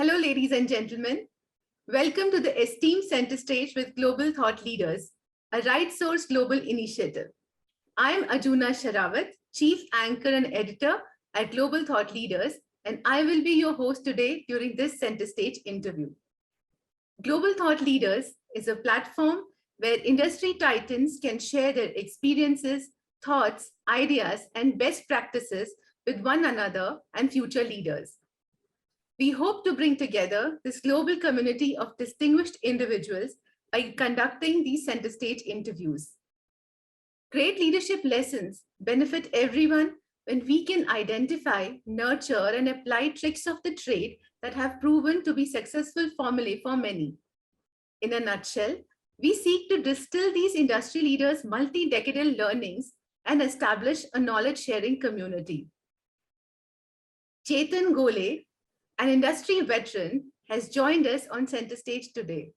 Hello, ladies and gentlemen. Welcome to the Esteemed Center Stage with Global Thought Leaders, a Right Source Global initiative. I am Ajuna Sharawat, Chief Anchor and Editor at Global Thought Leaders, and I will be your host today during this Center Stage interview. Global Thought Leaders is a platform where industry titans can share their experiences, thoughts, ideas, and best practices with one another and future leaders. We hope to bring together this global community of distinguished individuals by conducting these center stage interviews. Great leadership lessons benefit everyone when we can identify, nurture, and apply tricks of the trade that have proven to be successful formulae for many. In a nutshell, we seek to distill these industry leaders' multi-decadal learnings and establish a knowledge-sharing community. Chetan Gole, an industry veteran, has joined us on center stage today.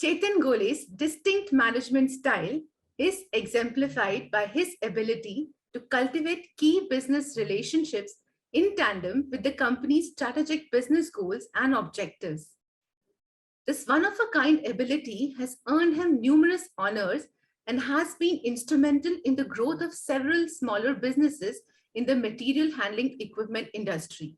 Chetan Gole's distinct management style is exemplified by his ability to cultivate key business relationships in tandem with the company's strategic business goals and objectives. This one-of-a-kind ability has earned him numerous honors and has been instrumental in the growth of several smaller businesses in the material handling equipment industry.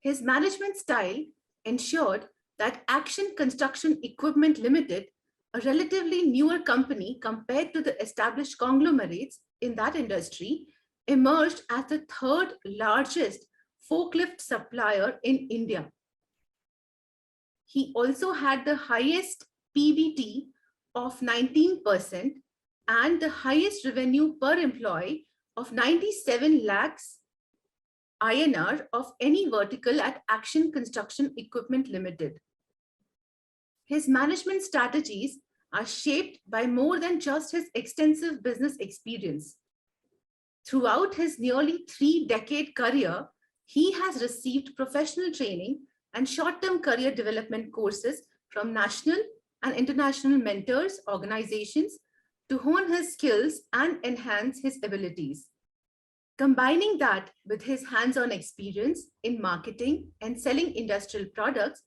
His management style ensured that Action Construction Equipment Limited, a relatively newer company compared to the established conglomerates in that industry, emerged as the third largest forklift supplier in India. He also had the highest PBT of 19% and the highest revenue per employee of 97 lakhs INR of any vertical at Action Construction Equipment Limited. His management strategies are shaped by more than just his extensive business experience. Throughout his nearly 3-decade career, he has received professional training and short-term career development courses from national and international mentors organizations to hone his skills and enhance his abilities. Combining that with his hands-on experience in marketing and selling industrial products,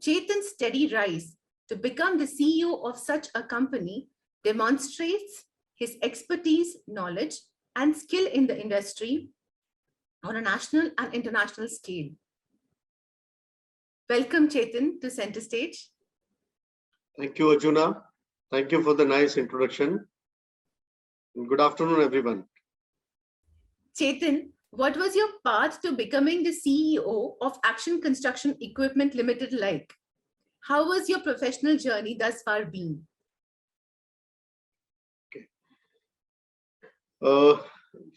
Chetan's steady rise to become the CEO of such a company demonstrates his expertise, knowledge, and skill in the industry on a national and international scale. Welcome, Chetan, to Center Stage. Thank you, Arjuna. Thank you for the nice introduction. Good afternoon, everyone. Chetan, what was your path to becoming the CEO of Action Construction Equipment Limited like? How was your professional journey thus far been? Okay.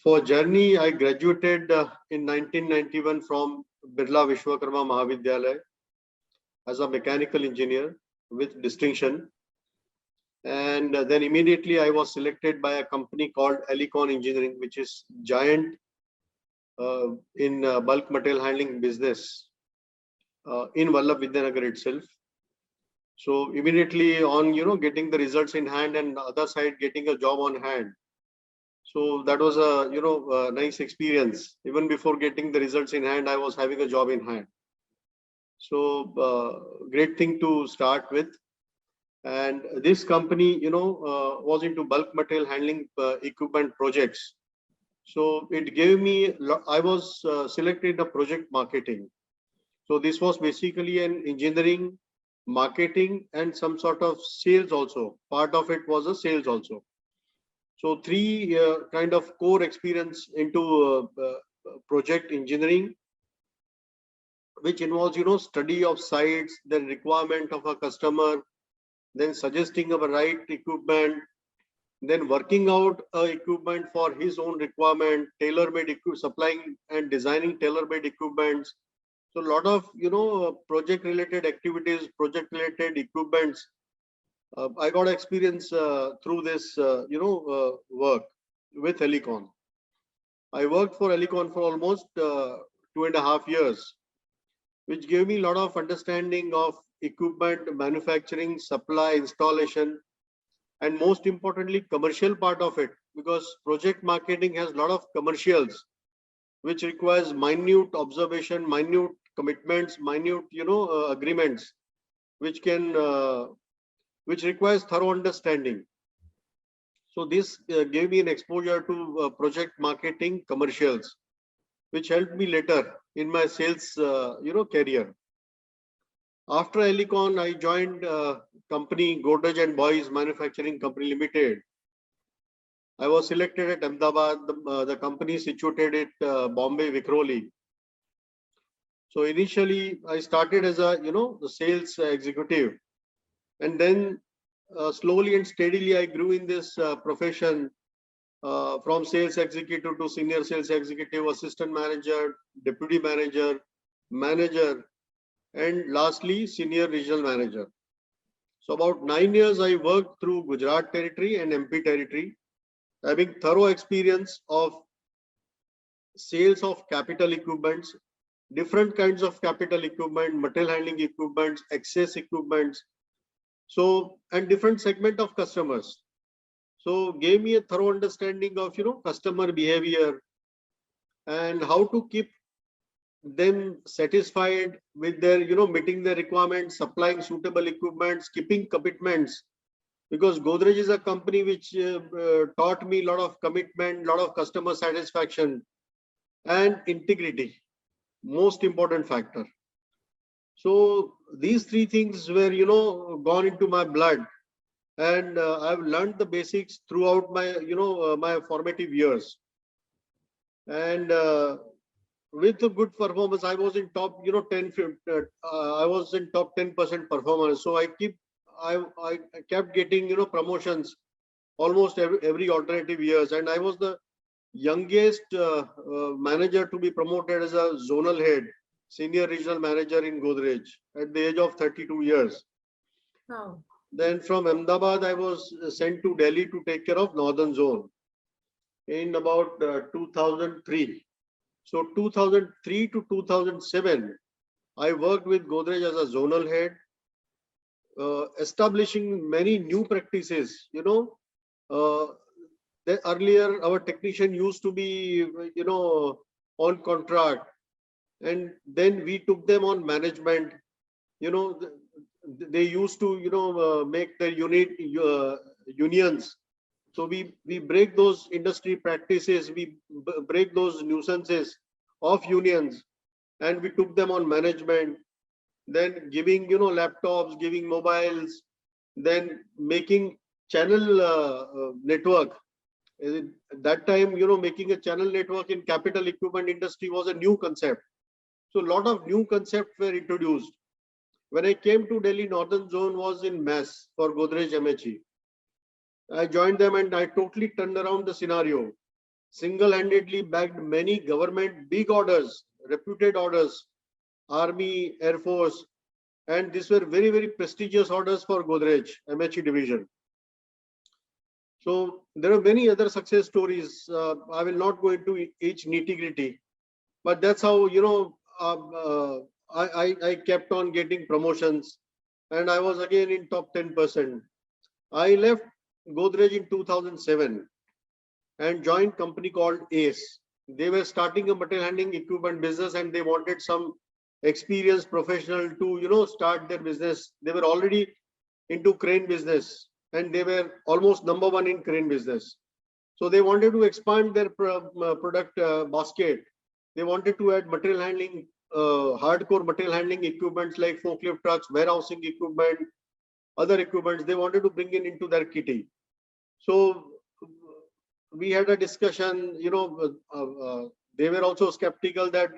For journey, I graduated in 1991 from Birla Vishwakarma Mahavidyalaya as a mechanical engineer with distinction. And then immediately I was selected by a company called Elecon Engineering, which is giant in bulk material handling business in Vallabh Vidyanagar itself. So immediately on, getting the results in hand and the other side getting a job on hand. So that was a, a nice experience. Even before getting the results in hand, I was having a job in hand. So great thing to start with. And this company, was into bulk material handling equipment projects. So it gave me, I was selected in the project marketing. So this was basically an engineering, marketing, and some sort of sales also. Part of it was a sales also. So three kind of core experience into project engineering, which involves, study of sites, then requirement of a customer, then suggesting of a right equipment, then working out equipment for his own requirement, tailor-made supplying and designing tailor-made equipments. So a lot of, project-related activities, project-related equipments. I got experience through this, work with Elecon. I worked for Elecon for almost 2.5 years, which gave me a lot of understanding of equipment, manufacturing, supply, installation, and most importantly, commercial part of it, because project marketing has a lot of commercials, which requires minute observation, minute commitments, minute, agreements, which can, which requires thorough understanding. So this gave me an exposure to project marketing commercials, which helped me later in my sales, career. After Elicon, I joined company Godrej and Boys Manufacturing Company Limited. I was selected at Ahmedabad. The company situated at Bombay, Vikhroli. So initially, I started as a the sales executive, and then slowly and steadily I grew in this profession, from sales executive to senior sales executive, assistant manager, deputy manager, manager, and lastly senior regional manager. So about 9 years I worked through Gujarat territory and MP territory, having thorough experience of sales of capital equipments, different kinds of capital equipment, material handling equipments, access equipments, so, and different segment of customers. So gave me a thorough understanding of customer behavior and how to keep them satisfied with their meeting their requirements, supplying suitable equipments, keeping commitments, because Godrej is a company which taught me a lot of commitment, lot of customer satisfaction and integrity, most important factor. So these three things were gone into my blood, and I've learned the basics throughout my my formative years. And with a good performance, I was in top 10 I was in top 10% performance. So I kept getting promotions almost every alternative years, and I was the youngest manager to be promoted as a zonal head, senior regional manager in Godrej at the age of 32 years. Wow. Then from Ahmedabad, I was sent to Delhi to take care of Northern Zone in about 2003. So 2003 to 2007, I worked with Godrej as a zonal head, establishing many new practices. Earlier our technician used to be, on contract, and then we took them on management. They used to, make their unions. So we break those industry practices, we break those nuisances of unions, and we took them on management, then giving laptops, giving mobiles, then making channel network. At that time, making a channel network in capital equipment industry was a new concept. So a lot of new concepts were introduced. When I came to Delhi, Northern Zone was in mass for Godrej MHE. I joined them and I totally turned around the scenario. Single-handedly bagged many government big orders, reputed orders, Army, Air Force, and these were very, very prestigious orders for Godrej MHE division. So there are many other success stories. I will not go into each nitty-gritty, but that's how I kept on getting promotions, and I was again in top 10%. I left Godrej in 2007 and joined company called ACE. They were starting a material handling equipment business, and they wanted some experienced professional to start their business. They were already into crane business, and they were almost number one in crane business. So they wanted to expand their product basket. They wanted to add material handling, hardcore material handling equipments like forklift trucks, warehousing equipment, other equipments. They wanted to bring in into their kitty. So we had a discussion. They were also skeptical that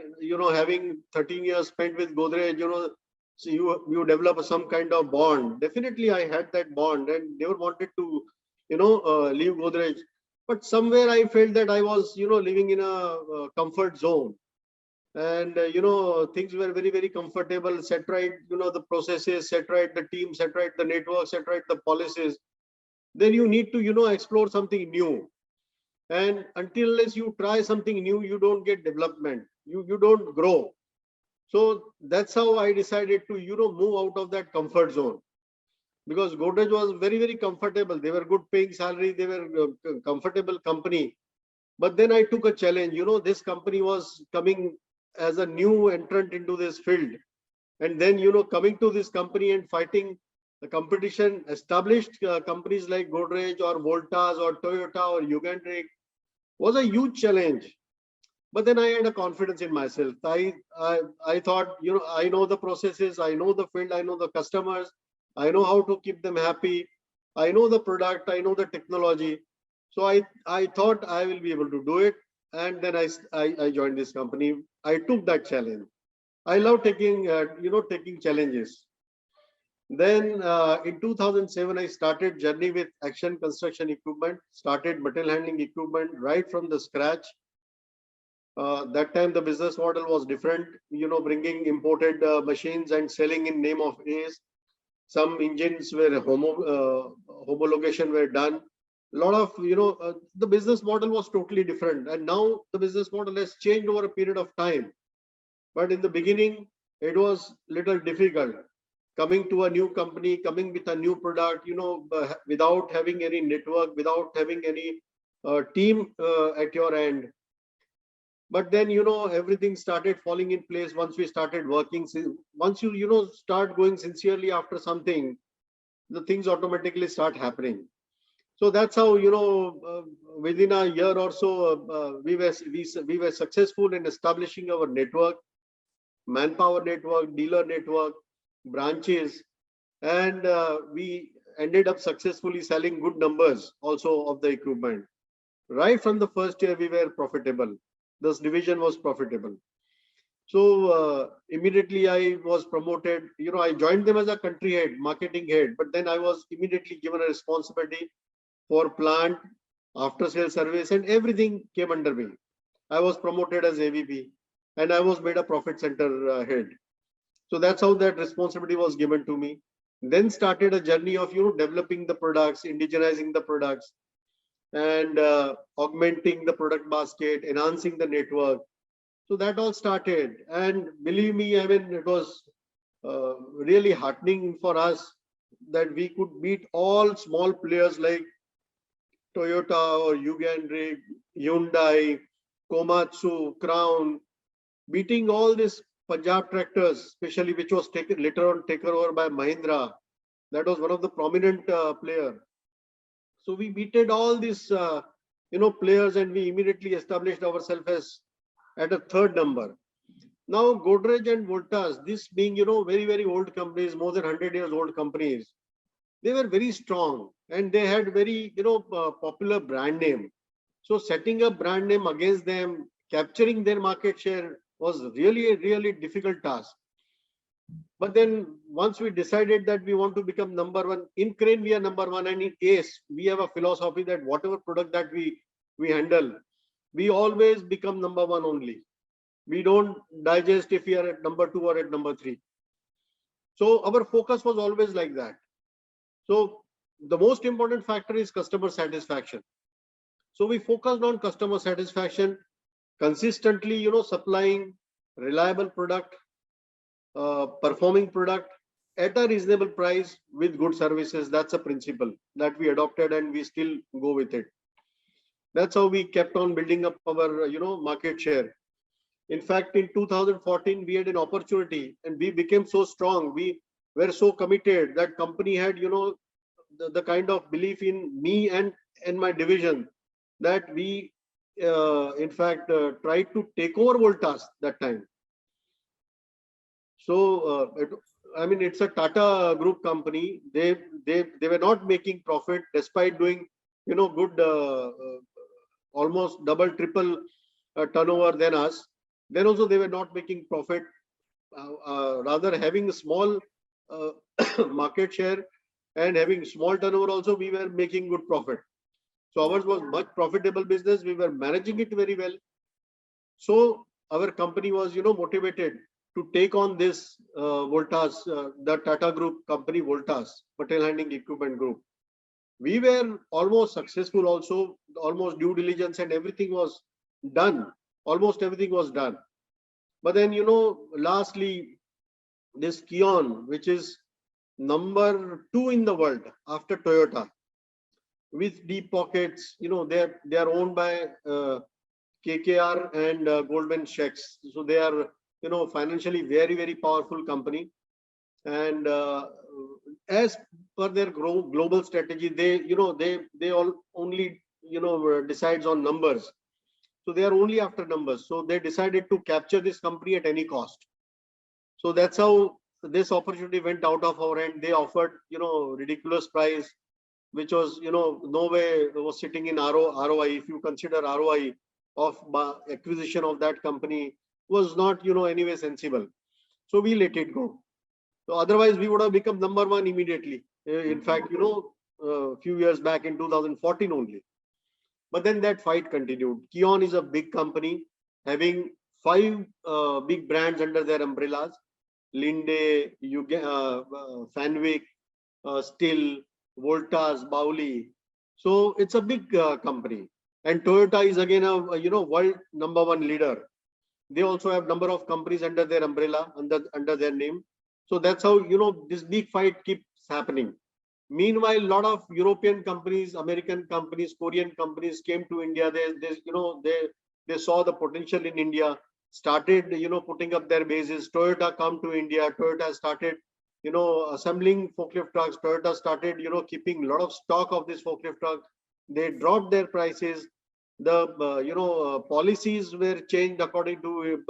having 13 years spent with Godrej, so you develop some kind of bond. Definitely, I had that bond, and they wanted to leave Godrej. But somewhere I felt that I was living in a comfort zone, and things were very, very comfortable. Set right the processes, set right the team, set right the network, set right the policies. Then you need to explore something new, and unless you try something new, you don't get development, you don't grow. So that's how I decided to move out of that comfort zone, because Godrej was very, very comfortable. They were good paying salary, they were a comfortable company. But then I took a challenge. This company was coming as a new entrant into this field. And then, coming to this company and fighting the competition, established companies like Godrej or Voltas or Toyota or Yugendrick was a huge challenge. But then I had a confidence in myself. I thought, I know the processes, I know the field, I know the customers, I know how to keep them happy, I know the product, I know the technology. So I thought I will be able to do it. And then I joined this company. I took that challenge. I love taking challenges. Then in 2007, I started journey with Action Construction Equipment, started material handling equipment right from the scratch. That time the business model was different, bringing imported machines and selling in name of ACE. Some engines were homologation were done. A lot of, the business model was totally different. And now the business model has changed over a period of time. But in the beginning, it was little difficult. Coming to a new company, coming with a new product, without having any network, without having any team at your end. But then, everything started falling in place once we started working. Once you start going sincerely after something, the things automatically start happening. So that's how, within a year or so, we were successful in establishing our network, manpower network, dealer network, branches, and we ended up successfully selling good numbers also of the equipment. Right from the first year, we were profitable. This division was profitable. So immediately I was promoted. I joined them as a country head, marketing head, but then I was immediately given a responsibility for plant, after sales service, and everything came under me. I was promoted as AVP and I was made a profit center head. So that's how that responsibility was given to me. Then started a journey of developing the products, indigenizing the products, and augmenting the product basket, enhancing the network. So that all started, and believe me, I mean, it was really heartening for us that we could beat all small players like Toyota or Yugendrick, Hyundai, Komatsu, Crown, beating all these Punjab tractors, especially which was taken later on taken over by Mahindra. That was one of the prominent player. So we beated all these players, and we immediately established ourselves as at a third number. Now Godrej and Voltas, this being very very old companies, more than 100 years old companies, they were very strong and they had very popular brand name. So setting up brand name against them, capturing their market share was really a really difficult task. But then once we decided that we want to become number one, in crane we are number one, and in ACE we have a philosophy that whatever product that we handle, we always become number one only. We don't digest if we are at number two or at number three. So our focus was always like that. So the most important factor is customer satisfaction. So we focused on customer satisfaction, consistently, supplying reliable product, performing product at a reasonable price with good services. That's a principle that we adopted, and we still go with it. That's how we kept on building up our, market share. In fact, in 2014, we had an opportunity and we became so strong. We were so committed that company had, the kind of belief in me and my division that we, in fact, tried to take over Voltas that time. So, it's a Tata Group company. They were not making profit despite doing, good, almost double, triple turnover than us. Then also they were not making profit, rather having a small market share and having small turnover also, we were making good profit. So ours was much profitable business. We were managing it very well. So our company was, motivated to take on this Voltas, the Tata Group company Voltas, Material Handling Equipment Group. We were almost successful also, almost due diligence and everything was done. Almost everything was done. But then, lastly, this Kion, which is number 2 in the world after Toyota, with deep pockets, they are owned by KKR and Goldman Sachs. So they are, financially very, very powerful company. And as per their global strategy, they all only, decides on numbers. So they are only after numbers. So they decided to capture this company at any cost. So that's how this opportunity went out of our hand. They offered, ridiculous price, which was, no way was sitting in ROI. If you consider ROI of acquisition of that company was not, anyway sensible. So we let it go. So otherwise we would have become number one immediately. In fact, a few years back in 2014 only. But then that fight continued. Kion is a big company having 5 big brands under their umbrellas: Linde, Fanwick, Still, Voltas, Bauli. So it's a big company. And Toyota is again a world number one leader. They also have number of companies under their umbrella, under their name. So that's how this big fight keeps happening. Meanwhile, a lot of European companies, American companies, Korean companies came to India. They saw the potential in India, started putting up their bases. Toyota come to India. Toyota started assembling forklift trucks. Toyota started keeping a lot of stock of this forklift truck. They dropped their prices. The policies were changed according to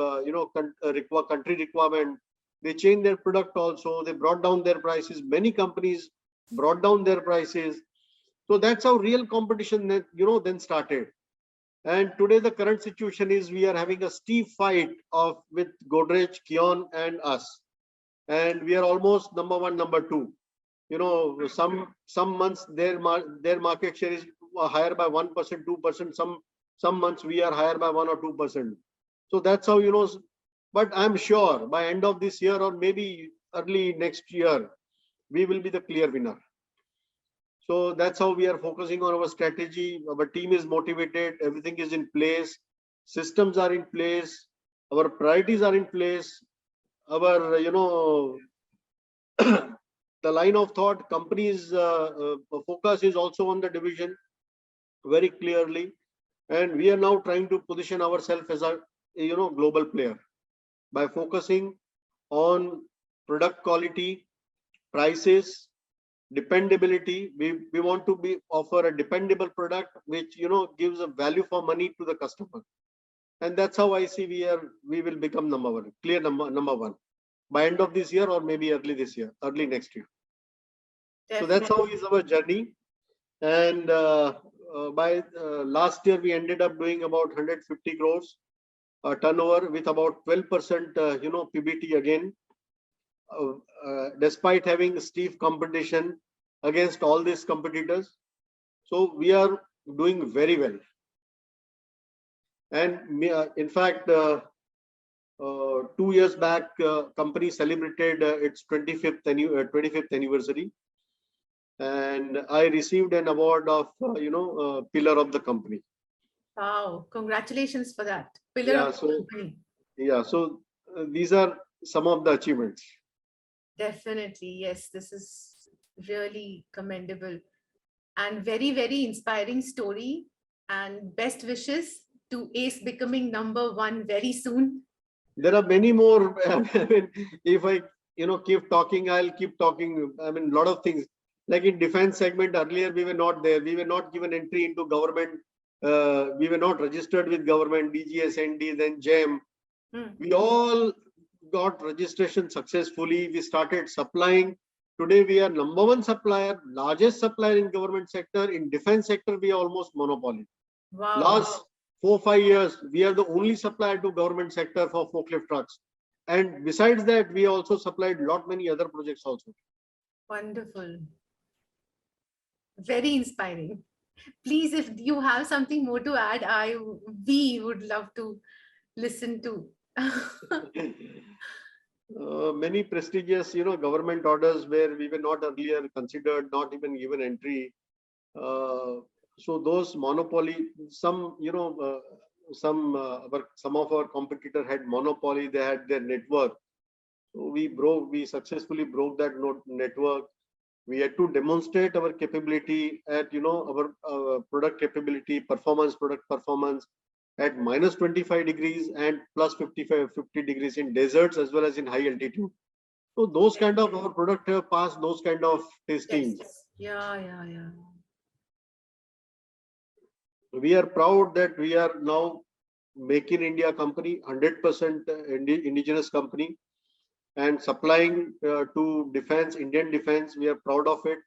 country requirement. They changed their product also. They brought down their prices. Many companies brought down their prices. So that's how real competition then started. And today the current situation is we are having a steep fight with Godrej, Kion and us. And we are almost number one, number two. Some months their market share is higher by 1%, 2%. Some months we are higher by 1 or 2%. So that's how but I'm sure by end of this year or maybe early next year, we will be the clear winner. So that's how we are focusing on our strategy. Our team is motivated. Everything is in place. Systems are in place. Our priorities are in place. Our, the line of thought, companies focus is also on the division very clearly. And we are now trying to position ourselves as a, global player by focusing on product quality, prices, dependability. We want to offer a dependable product which gives a value for money to the customer. And that's how I see we will become number one, clear number one by end of this year or maybe early next year. Definitely. So that's how is our journey. And by last year we ended up doing about 150 crores turnover with about 12% PBT again, despite having stiff competition against all these competitors. So we are doing very well. And in fact, 2 years back, company celebrated its 25th anniversary, and I received an award of pillar of the company. Wow! Congratulations for that, pillar of the company. Yeah, so these are some of the achievements. Definitely, yes. This is really commendable and very, very inspiring story. And best wishes to ACE becoming number one very soon. There are many more. I mean, if I keep talking, I'll keep talking. I mean, a lot of things. Like in defense segment, earlier we were not there. We were not given entry into government. We were not registered with government, DGS, ND, then GEM. We all got registration successfully. We started supplying. Today we are number one supplier, largest supplier in government sector. In defense sector, we are almost monopoly. Wow. Last 4-5 years, we are the only supplier to government sector for forklift trucks. And besides that, we also supplied many other projects also. Wonderful. Very inspiring. Please, if you have something more to add, we would love to listen to. Many prestigious, government orders where we were not earlier considered, not even given entry. So those monopoly, some of our competitor had monopoly. They had their network. So we successfully broke that network. We had to demonstrate our capability at our product capability, product performance. at minus 25 degrees and plus 50 degrees in deserts as well as in high altitude. So those kind of our product have passed those kind of testings. Yes. Yeah. We are proud that we are now Make in India company, 100% indigenous company, and supplying to defense, Indian defense. We are proud of it.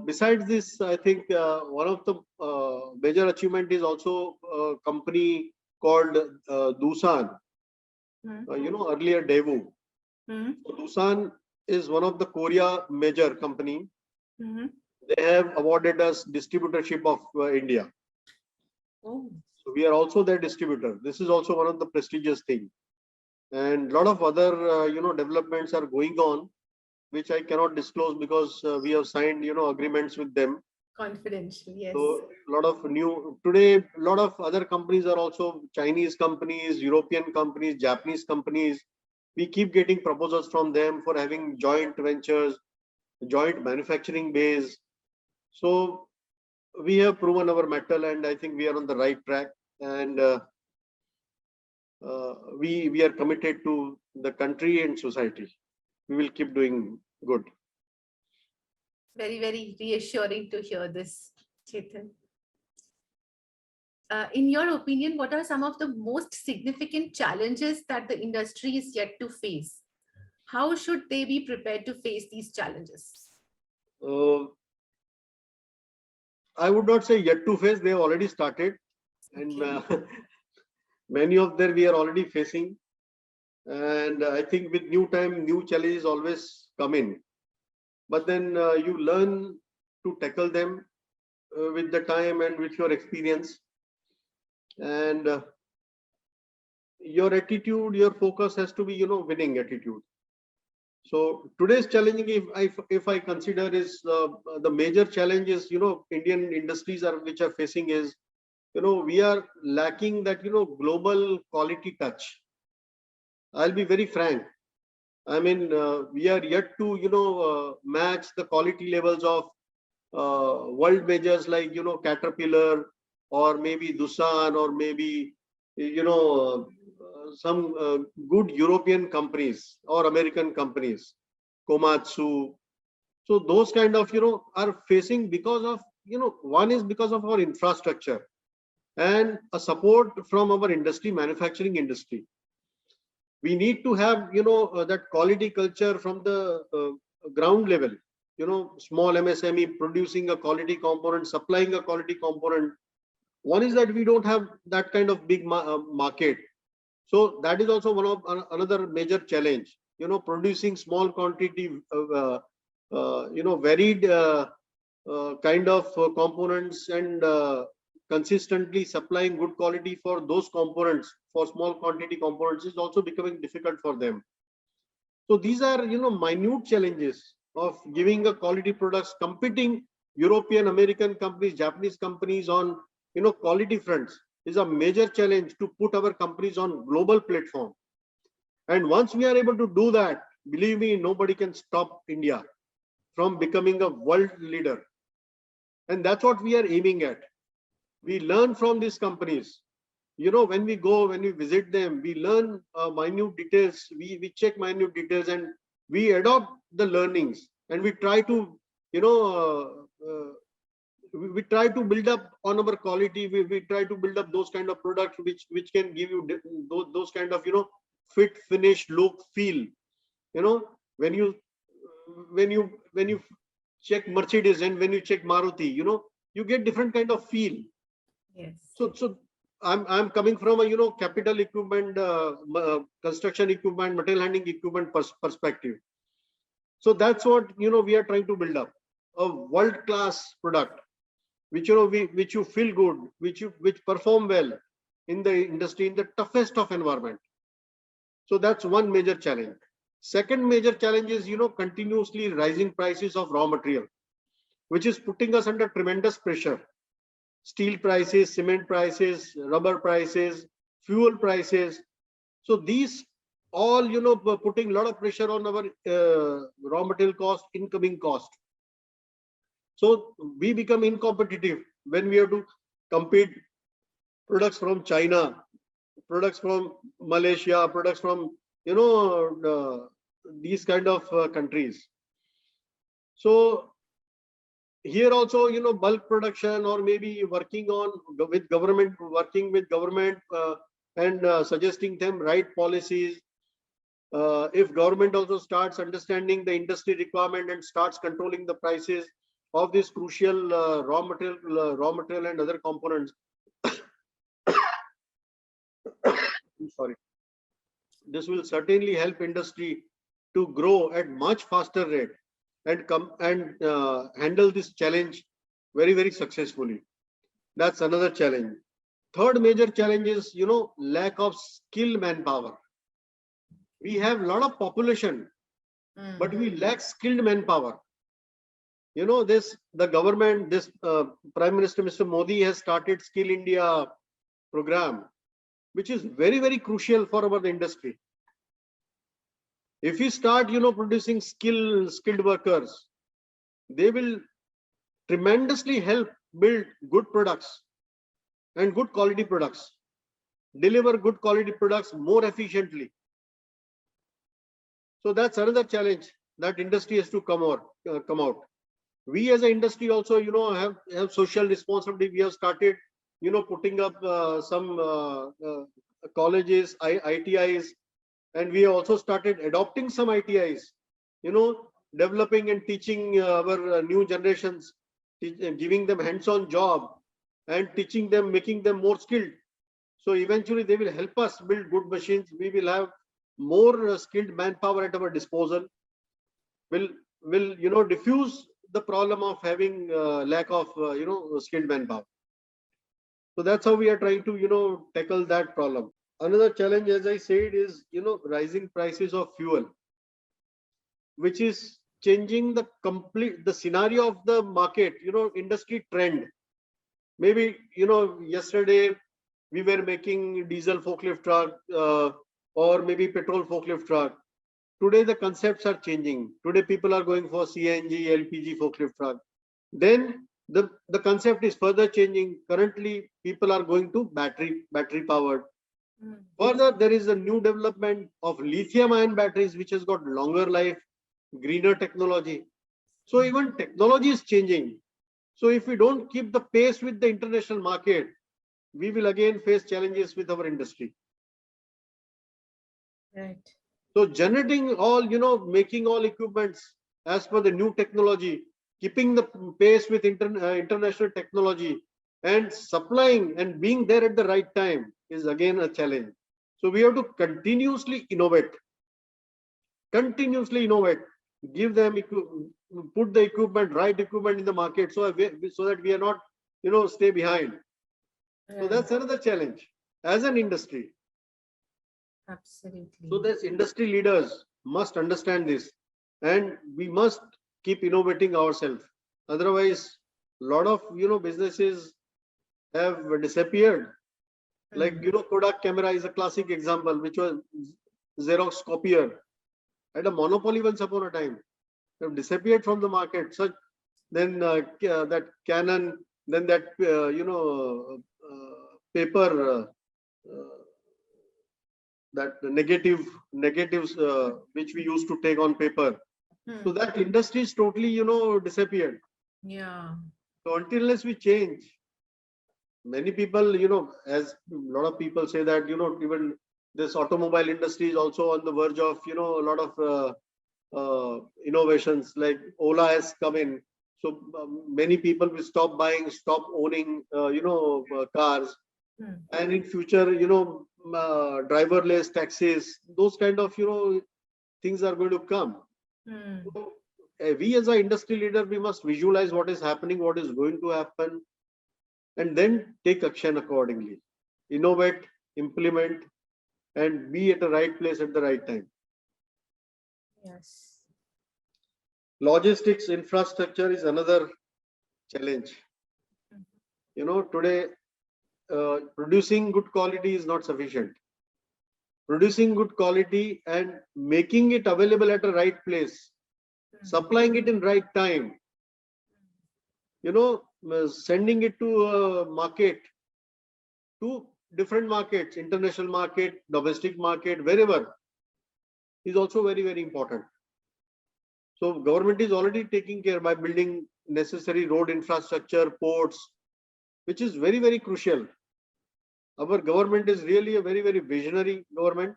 Besides this, I think one of the major achievement is also a company called Doosan. Earlier Daewoo. So Doosan is one of the Korea major company. They have awarded us distributorship of India. Oh. So we are also their distributor. This is also one of the prestigious thing. And a lot of other developments are going on, which I cannot disclose because we have signed agreements with them. Confidential, yes. So a lot of today, a lot of other companies are also Chinese companies, European companies, Japanese companies. We keep getting proposals from them for having joint ventures, joint manufacturing base. So we have proven our mettle, and I think we are on the right track. And we are committed to the country and society. We will keep doing good. Very, very reassuring to hear this, Chetan. In your opinion, what are some of the most significant challenges that the industry is yet to face? How should they be prepared to face these challenges? I would not say yet to face, they have already started. And many of them we are already facing. And I think with new time, new challenges always come in. But then you learn to tackle them with the time and with your experience. And your attitude, your focus has to be, winning attitude. So today's challenging, if I consider, is the major challenge is, Indian industries which are facing is, we are lacking that, global quality touch. I'll be very frank. I mean, we are yet to, match the quality levels of world majors like, Caterpillar or maybe Doosan or maybe, some good European companies or American companies, Komatsu. So those kind of, are facing because of, one is because of our infrastructure and a support from our industry, manufacturing industry. We need to have, that quality culture from the ground level, small MSME producing a quality component, supplying a quality component. One is that we don't have that kind of big market. So that is also one of another major challenge, producing small quantity, varied kind of components and consistently supplying good quality for those components, for small quantity components, is also becoming difficult for them. So these are, minute challenges of giving a quality products, competing European, American companies, Japanese companies on, quality fronts is a major challenge to put our companies on global platform. And once we are able to do that, believe me, nobody can stop India from becoming a world leader. And that's what we are aiming at. We learn from these companies. When we go, when we visit them, we learn minute details. We check minute details and we adopt the learnings, and we try to, we try to build up on our quality. We try to build up those kind of products which can give you those kind of, fit, finish, look, feel. When you check Mercedes and when you check Maruti, you get different kind of feel. Yes. So I'm coming from a capital equipment, construction equipment, material handling equipment perspective. So that's what we are trying to build up, a world class product, which which you feel good, which perform well in the industry in the toughest of environment. So that's one major challenge. Second major challenge is continuously rising prices of raw material, which is putting us under tremendous pressure. Steel prices, cement prices, rubber prices, fuel prices. So these all, putting a lot of pressure on our raw material cost, incoming cost. So we become incompetitive when we have to compete products from China, products from Malaysia, products from, you know, these kind of countries. So here also, you know, bulk production, or maybe working with government, and suggesting them right policies. If government also starts understanding the industry requirement and starts controlling the prices of this crucial raw material and other components, sorry, this will certainly help industry to grow at much faster rate and handle this challenge very successfully. That's another challenge. Third major challenge is, you know, lack of skilled manpower. We have a lot of population, but we lack skilled manpower. You know, the government, Prime Minister Mr. Modi has started Skill India program, which is very crucial for our industry. If we start, you know, producing skilled workers, they will tremendously help build good products and good quality products, deliver good quality products more efficiently. So that's another challenge that industry has to come out. We as an industry also, you know, have social responsibility. We have started, you know, putting up some colleges, ITIs, and we have also started adopting some ITIs, you know, developing and teaching our new generations, giving them hands-on job and teaching them, making them more skilled. So eventually they will help us build good machines. We will have more skilled manpower at our disposal. Will you know, diffuse the problem of having lack of you know, skilled manpower. So that's how we are trying to, you know, tackle that problem. Another challenge, as I said, is, you know, rising prices of fuel, which is changing the scenario of the market, you know, industry trend. Maybe, you know, yesterday we were making diesel forklift truck or maybe petrol forklift truck. Today the concepts are changing. Today people are going for CNG, LPG forklift truck. Then the concept is further changing. Currently people are going to battery powered. Further, there is a new development of lithium-ion batteries, which has got longer life, greener technology. So even technology is changing. So if we don't keep the pace with the international market, we will again face challenges with our industry. Right. So generating all, you know, making all equipments as per the new technology, keeping the pace with international technology, and supplying and being there at the right time is again a challenge. So we have to continuously innovate, give them, put the right equipment in the market, so that we are not, you know, stay behind. So that's another challenge as an industry. Absolutely. So there's industry leaders must understand this, and we must keep innovating ourselves. Otherwise, a lot of, you know, businesses have disappeared. Like, you know, Kodak camera is a classic example, which was Xerox copier, had a monopoly once upon a time. They have disappeared from the market. So then that Canon, then that you know, paper, that negatives which we used to take on paper. So that industry is totally, you know, disappeared. Yeah. So until unless we change, many people, you know, as a lot of people say that, you know, even this automobile industry is also on the verge of, you know, a lot of innovations, like Ola has come in. So many people will stop owning, you know, cars. And in future, you know, driverless taxis, those kind of, you know, things are going to come. So, we as an industry leader, we must visualize what is happening, what is going to happen, and then take action accordingly. Innovate, implement, and be at the right place at the right time. Yes. Logistics infrastructure is another challenge. You know, today producing good quality is not sufficient. Producing good quality and making it available at the right place, supplying it in right time, you know, sending it to a market to different markets, international market, domestic market, wherever, is also very, very important. So government is already taking care by building necessary road infrastructure, ports, which is very, very crucial. Our government is really a very, very visionary government,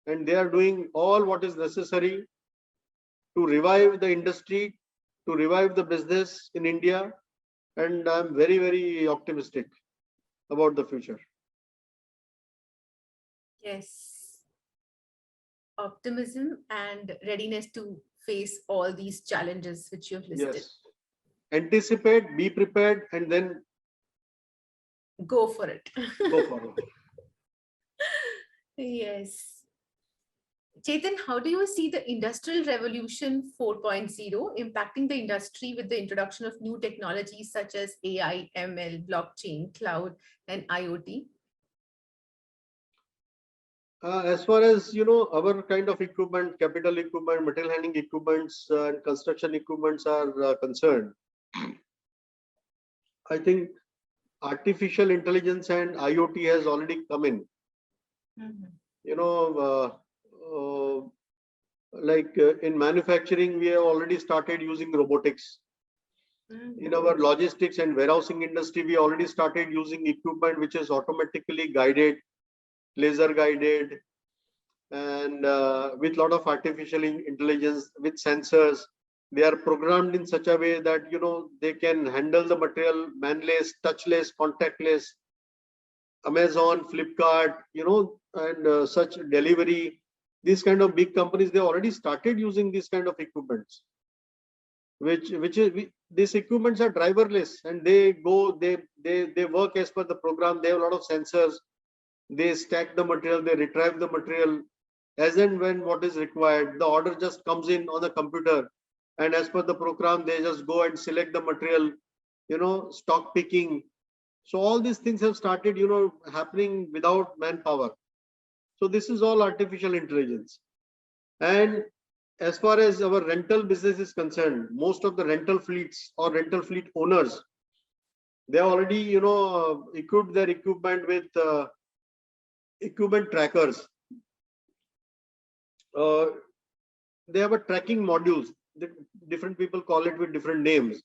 and they are doing all what is necessary to revive the industry, to revive the business in India. And I'm very, very optimistic about the future. Yes, optimism and readiness to face all these challenges which you've listed. Yes. Anticipate, be prepared, and then Go for it. go forward. Yes. Chetan, how do you see the Industrial Revolution 4.0 impacting the industry with the introduction of new technologies such as AI, ML, blockchain, cloud, and IoT? As far as our kind of equipment, capital equipment, material handling equipments, and construction equipments are concerned, I think artificial intelligence and IoT has already come in. Mhm. You know, in manufacturing, we have already started using robotics. In our logistics and warehousing industry, we already started using equipment which is automatically guided, laser guided, and with a lot of artificial intelligence, with sensors. They are programmed in such a way that they can handle the material manless, touchless, contactless. Amazon, Flipkart, and such delivery, these kind of big companies, they already started using these kind of equipments, these equipments are driverless, and they work as per the program. They have a lot of sensors. They stack the material, they retrieve the material as and when what is required. The order just comes in on the computer, and as per the program, they just go and select the material, stock picking. So all these things have started, happening without manpower. So this is all artificial intelligence. And as far as our rental business is concerned, most of the rental fleets or rental fleet owners, they already, equipped their equipment with equipment trackers. They have a tracking modules. Different people call it with different names.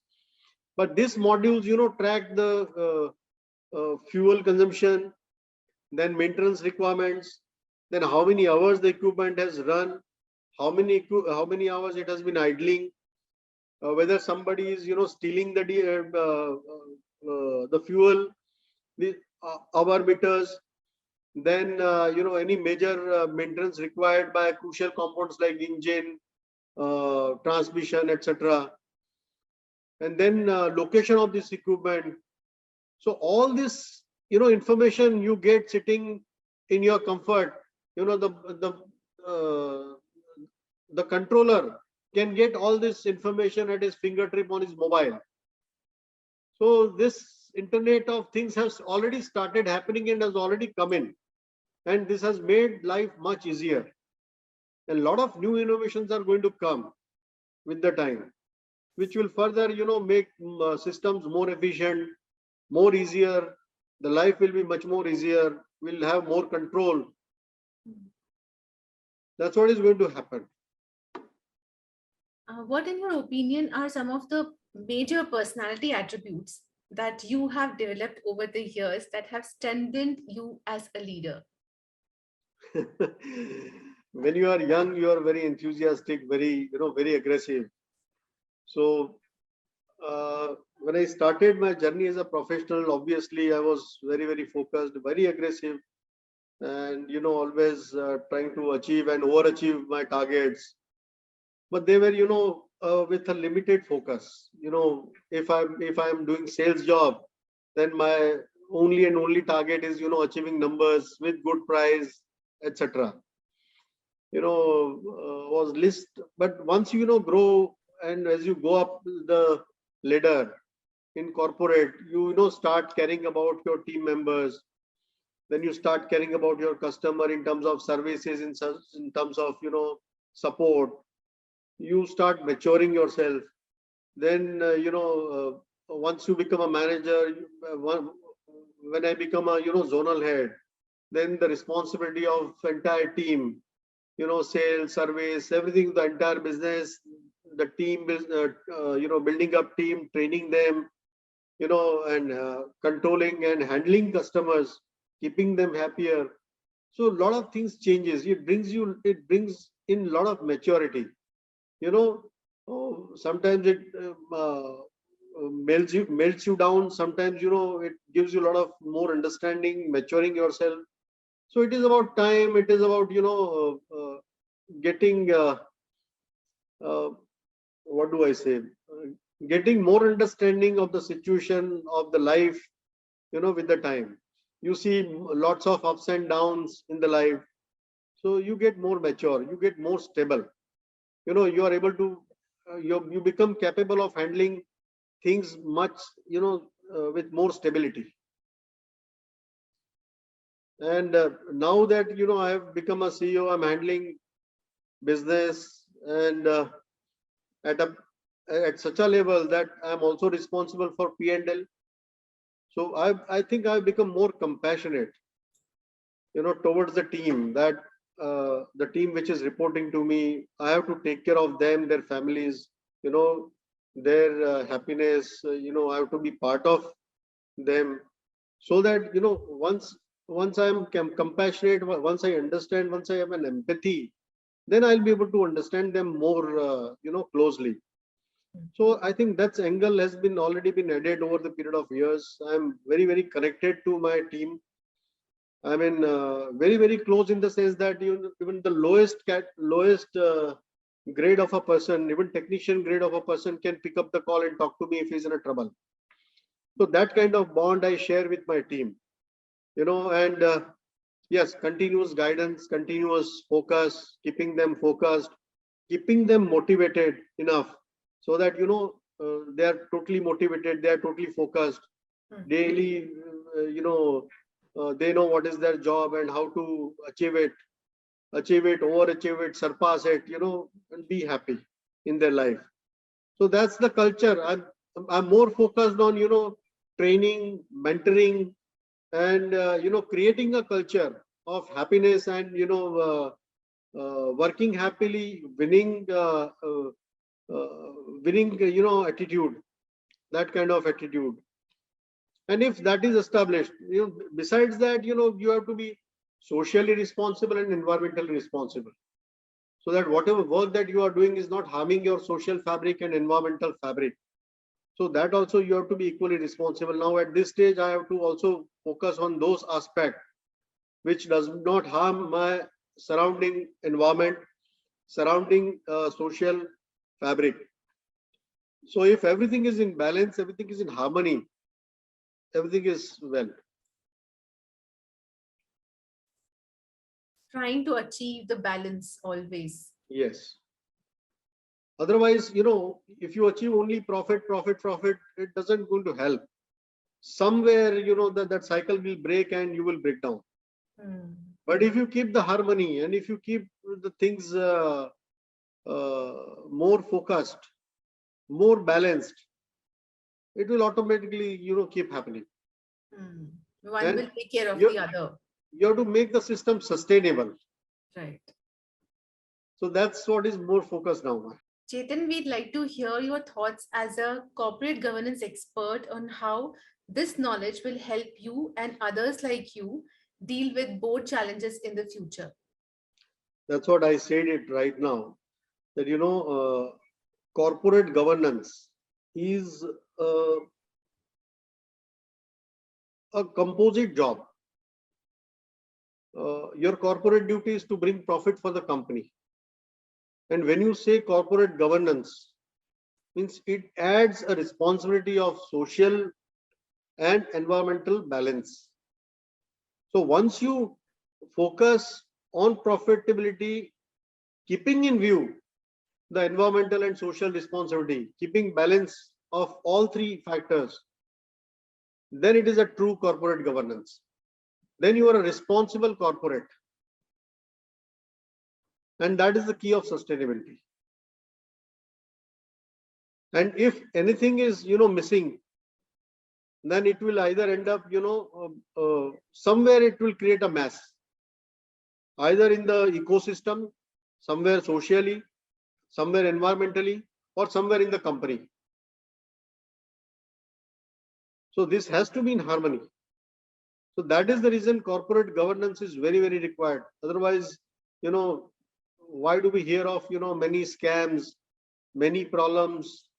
But these modules, track the fuel consumption, then maintenance requirements, then how many hours the equipment has run, how many hours it has been idling, whether somebody is stealing the fuel, the hour meters, then any major maintenance required by crucial components like engine, transmission, etc. And then location of this equipment. So all this information you get sitting in your comfort. The controller can get all this information at his fingertip on his mobile. So this Internet of Things has already started happening and has already come in, and this has made life much easier. A lot of new innovations are going to come with the time, which will further make systems more efficient, more easier. The life will be much more easier. We'll have more control. That's what is going to happen. What, in your opinion, are some of the major personality attributes that you have developed over the years that have strengthened you as a leader? When you are young, you are very enthusiastic, very aggressive. So when I started my journey as a professional, obviously I was very, very focused, very aggressive, and always trying to achieve and overachieve my targets. But they were with a limited focus. If I'm doing sales job, then my only and only target is achieving numbers with good price, etc. Was list. But once you grow, and as you go up the ladder in corporate, you start caring about your team members. Then you start caring about your customer in terms of services, in terms of support. You start maturing yourself. Then once you become a manager, when I become a, zonal head, then the responsibility of entire team, sales, service, everything, the entire business, the team, building up team, training them, and controlling and handling customers, keeping them happier. So a lot of things changes. It brings in a lot of maturity. Sometimes it melts you down. Sometimes, it gives you a lot of more understanding, maturing yourself. So it is about time. It is about, getting, uh, what do I say? Getting more understanding of the situation of the life, with the time. You see lots of ups and downs in the life. So you get more mature, you get more stable. You are able to, you become capable of handling things much, with more stability. And now that, I have become a CEO, I'm handling business, and at a at such a level that I'm also responsible for P&L. So I think I've become more compassionate, towards the team, that the team which is reporting to me, I have to take care of them, their families, their happiness, I have to be part of them, so that, once I'm compassionate, once I understand, once I have an empathy, then I'll be able to understand them more, closely. So I think that angle has been already been added over the period of years. I'm very, very connected to my team. I mean, very, very close in the sense that even the lowest grade of a person, even technician grade of a person, can pick up the call and talk to me if he's in a trouble. So that kind of bond I share with my team, and yes, continuous guidance, continuous focus, keeping them focused, keeping them motivated enough so that, they are totally motivated, they are totally focused. Daily, they know what is their job and how to achieve it, overachieve it, surpass it, and be happy in their life. So that's the culture. I'm more focused on, training, mentoring, and creating a culture of happiness, and working happily, winning, attitude, that kind of attitude. And if that is established, besides that, you have to be socially responsible and environmentally responsible, so that whatever work that you are doing is not harming your social fabric and environmental fabric. So that also you have to be equally responsible. Now at this stage, I have to also focus on those aspects which does not harm my surrounding environment, surrounding social fabric. So if everything is in balance, everything is in harmony, everything is well. Trying to achieve the balance always. Yes. Otherwise, if you achieve only profit, it doesn't going to help. Somewhere, that cycle will break and you will break down. But if you keep the harmony, and if you keep the things more focused, more balanced, it will automatically, keep happening. One And will take care of the other. You have to make the system sustainable. Right. So that's what is more focused now. Chetan, we'd like to hear your thoughts as a corporate governance expert on how this knowledge will help you and others like you deal with board challenges in the future. That's what I said it right now, that, corporate governance is a composite job. Your corporate duty is to bring profit for the company. And when you say corporate governance, means it adds a responsibility of social and environmental balance. So once you focus on profitability, keeping in view the environmental and social responsibility, keeping balance of all three factors, then it is a true corporate governance. Then you are a responsible corporate. And that is the key of sustainability. And if anything is, missing, then it will either end up, somewhere it will create a mess, either in the ecosystem, somewhere socially, somewhere environmentally, or somewhere in the company. So this has to be in harmony. So that is the reason corporate governance is very, very required. Otherwise, why do we hear of, many scams, many problems?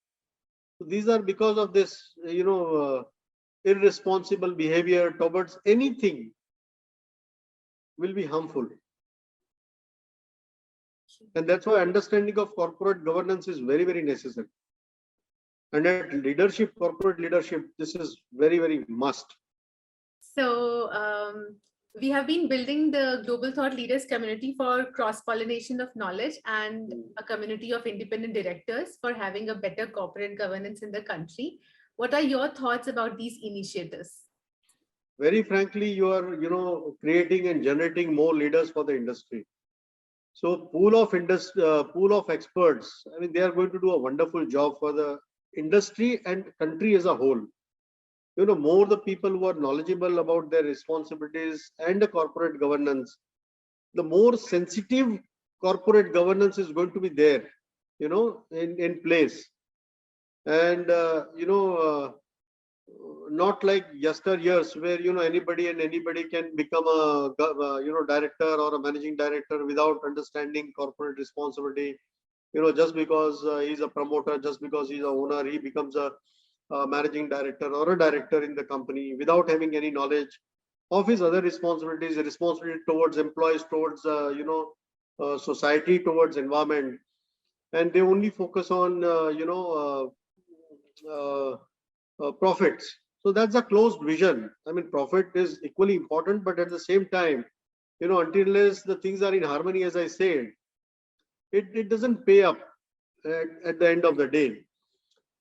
So these are because of this, irresponsible behavior towards anything will be harmful. And that's why understanding of corporate governance is very, very necessary. And at leadership, corporate leadership, this is very, very must. So we have been building the Global Thought Leaders community for cross-pollination of knowledge and a community of independent directors for having a better corporate governance in the country. What are your thoughts about these initiatives? Very frankly, you are, creating and generating more leaders for the industry. So pool of experts, I mean, they are going to do a wonderful job for the industry and country as a whole. More the people who are knowledgeable about their responsibilities and the corporate governance, the more sensitive corporate governance is going to be there, in place. And, not like yesteryears where, anybody can become a, director or a managing director without understanding corporate responsibility. Just because he's a promoter, just because he's a owner, he becomes a managing director or a director in the company without having any knowledge of his other responsibilities, responsibility towards employees, towards society, towards environment, and they only focus on profits. So that's a closed vision. I mean, profit is equally important, but at the same time, until the things are in harmony, as I said, it doesn't pay up at the end of the day.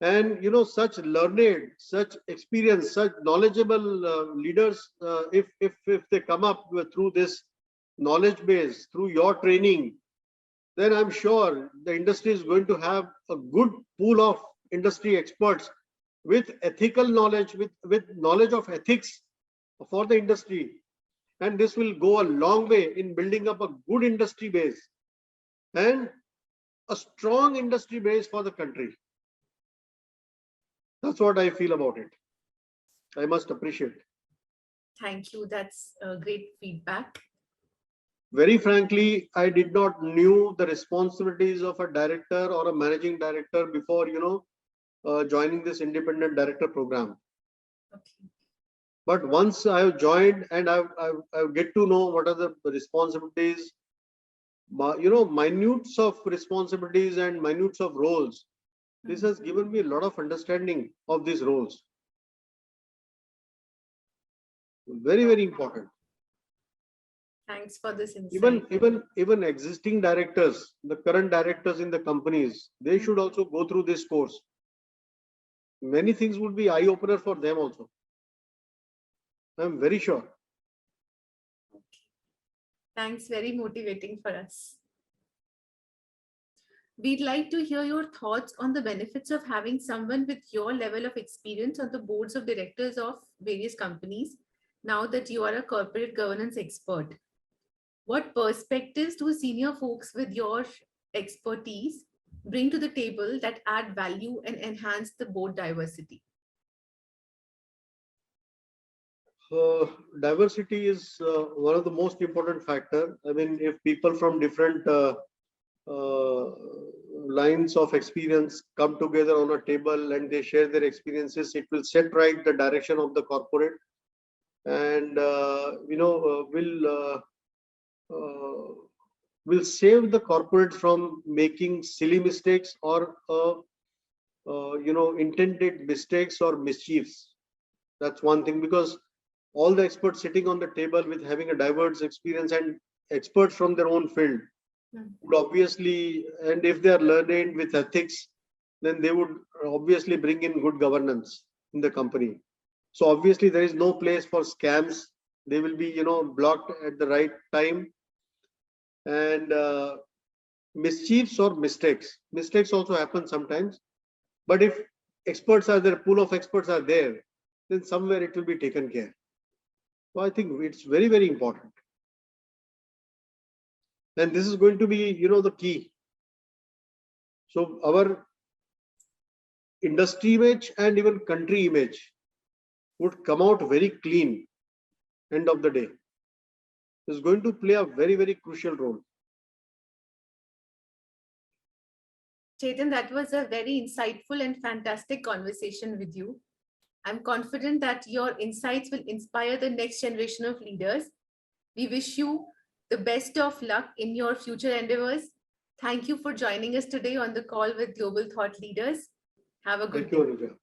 And such learned, such experienced, such knowledgeable leaders, if they come up through this knowledge base, through your training, then I'm sure the industry is going to have a good pool of industry experts with ethical knowledge, with knowledge of ethics for the industry. And this will go a long way in building up a good industry base and a strong industry base for the country. That's what I feel about it. I must appreciate. Thank you. That's great feedback. Very frankly, I did not knew the responsibilities of a director or a managing director before, joining this independent director program. Okay. But once I have joined and I get to know what are the responsibilities, minutes of responsibilities and minutes of roles. This has given me a lot of understanding of these roles. Very, very important. Thanks for this insight. Even existing directors, the current directors in the companies, they should also go through this course. Many things would be eye opener for them also. I'm very sure. Thanks, very motivating for us. We'd like to hear your thoughts on the benefits of having someone with your level of experience on the boards of directors of various companies, now that you are a corporate governance expert. What perspectives do senior folks with your expertise bring to the table that add value and enhance the board diversity? Diversity is one of the most important factor. I mean, if people from different lines of experience come together on a table and they share their experiences, it will set right the direction of the corporate, and will save the corporate from making silly mistakes or intended mistakes or mischiefs. That's one thing, because all the experts sitting on the table with having a diverse experience and experts from their own field would obviously, and if they are learned with ethics, then they would obviously bring in good governance in the company. So obviously there is no place for scams. They will be, blocked at the right time. And mischiefs or mistakes also happen sometimes. But if experts are there, pool of experts are there, then somewhere it will be taken care. So I think it's very, very important. And this is going to be, the key. So our industry image and even country image would come out very clean end of the day. It's going to play a very, very crucial role. Chetan, that was a very insightful and fantastic conversation with you. I'm confident that your insights will inspire the next generation of leaders. We wish you the best of luck in your future endeavors. Thank you for joining us today on the call with Global Thought Leaders. Have a good Thank you, day. Anuja.